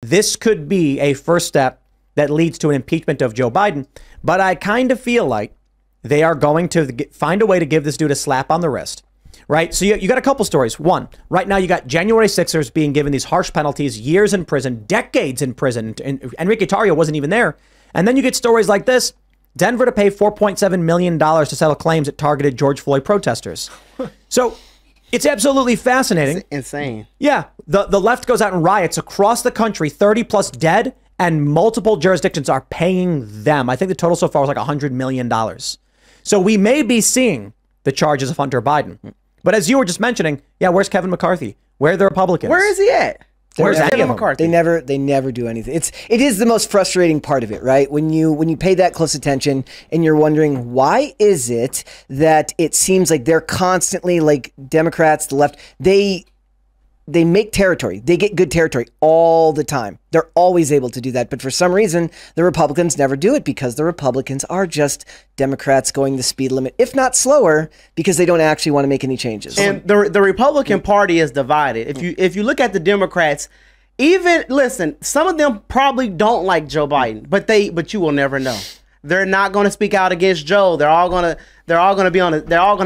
this could be a first step that leads to an impeachment of Joe Biden. But I kind of feel like they are going to find a way to give this dude a slap on the wrist, right? So you got a couple stories. One, right now you got January 6ers being given these harsh penalties, years in prison, decades in prison. And Enrique Tarrio wasn't even there. And then you get stories like this. Denver to pay $4.7 million to settle claims that targeted George Floyd protesters. So it's absolutely fascinating. It's insane. Yeah. The left goes out and riots across the country, 30 plus dead, and multiple jurisdictions are paying them. I think the total so far was like $100 million. So we may be seeing the charges of Hunter Biden. But as you were just mentioning, yeah, where's Kevin McCarthy? Where are the Republicans? Where is he at? Where's Kevin McCarthy? They never do anything. It is the most frustrating part of it, right? When you pay that close attention and you're wondering, why is it that it seems like they're constantly, like Democrats, the left, they make territory. They get good territory all the time. They're always able to do that. But for some reason, the Republicans never do it, because the Republicans are just Democrats going the speed limit, if not slower, because they don't actually want to make any changes. And the Republican Party is divided. If you look at the Democrats, listen, some of them probably don't like Joe Biden, but you will never know. They're not going to speak out against Joe. They're all going to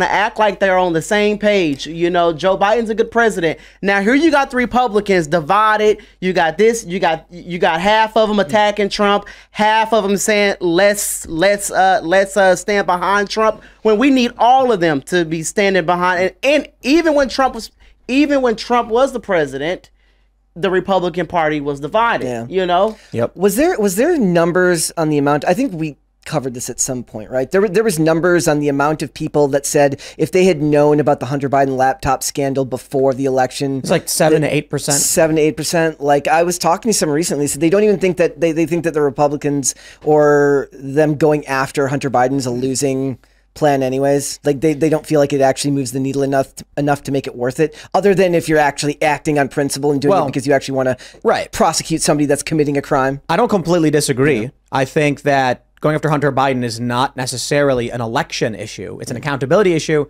act like they're on the same page. You know, Joe Biden's a good president. Now here you got the Republicans divided. You got this. You got half of them attacking Trump, half of them saying let's stand behind Trump, when we need all of them to be standing behind. And even when Trump was the president, the Republican Party was divided. Yeah. You know. Yep. Was there numbers on the amount? I think we covered this at some point, right? There was numbers on the amount of people that said if they had known about the Hunter Biden laptop scandal before the election, it's like 7 to 8%. 7 to 8%. Like, I was talking to someone recently, so they don't even think that they think that the Republicans or them going after Hunter Biden is a losing plan anyways. Like, they don't feel like it actually moves the needle enough to make it worth it, other than if you're actually acting on principle and doing it because you actually want to prosecute somebody that's committing a crime. I don't completely disagree. Yeah. I think that going after Hunter Biden is not necessarily an election issue. It's an accountability issue,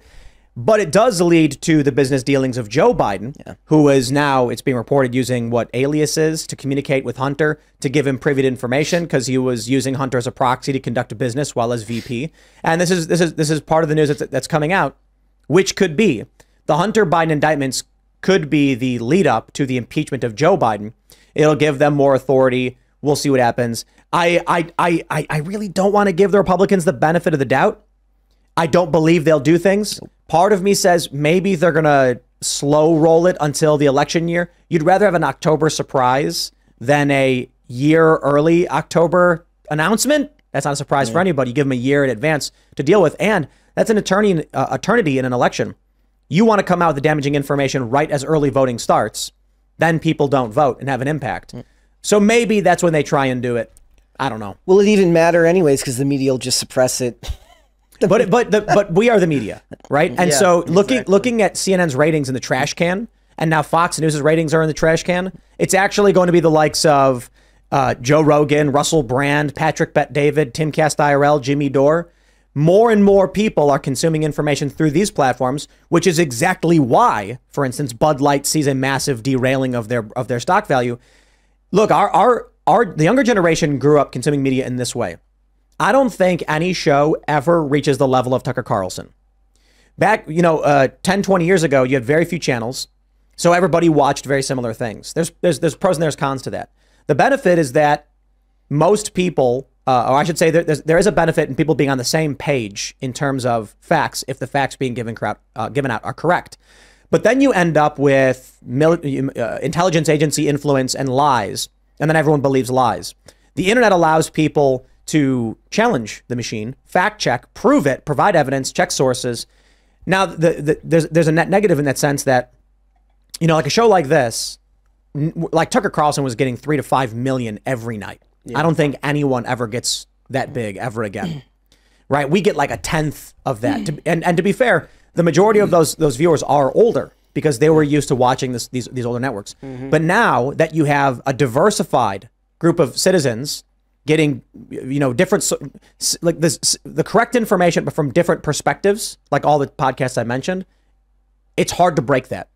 but it does lead to the business dealings of Joe Biden, who is now, it's being reported, using aliases to communicate with Hunter, to give him privy information, because he was using Hunter as a proxy to conduct a business while as VP. And this is part of the news that's coming out, which could be the Hunter Biden indictments could be the lead up to the impeachment of Joe Biden. It'll give them more authority. We'll see what happens. I really don't want to give the Republicans the benefit of the doubt. I don't believe they'll do things. Part of me says maybe they're going to slow roll it until the election year. You'd rather have an October surprise than a year early October announcement. That's not a surprise for anybody. You give them a year in advance to deal with. And that's an eternity in an election. You want to come out with the damaging information right as early voting starts. Then people don't vote and have an impact. So maybe that's when they try and do it. I don't know. Will it even matter anyways? Because the media will just suppress it. But we are the media, right? And so looking at CNN's ratings in the trash can, and now Fox News's ratings are in the trash can, it's actually going to be the likes of Joe Rogan, Russell Brand, Patrick Bet-David, Timcast IRL, Jimmy Dore. More and more people are consuming information through these platforms, which is exactly why, for instance, Bud Light sees a massive derailing of their stock value. Look, the younger generation grew up consuming media in this way. I don't think any show ever reaches the level of Tucker Carlson. Back, 10, 20 years ago, you had very few channels, so everybody watched very similar things. There's pros and there's cons to that. The benefit is that most people, or I should say there is a benefit in people being on the same page in terms of facts, if the facts being given out are correct. But then you end up with intelligence agency influence and lies, and then everyone believes lies. The internet allows people to challenge the machine, fact check, prove it, provide evidence, check sources. Now, there's a net negative in that sense that, like a show like this, like Tucker Carlson was getting 3 to 5 million every night. Yeah. I don't think anyone ever gets that big ever again, right? We get like a tenth of that. And to be fair, the majority of those viewers are older because they were used to watching these older networks. But now that you have a diversified group of citizens getting, different, like the correct information, but from different perspectives, like all the podcasts I mentioned, it's hard to break that.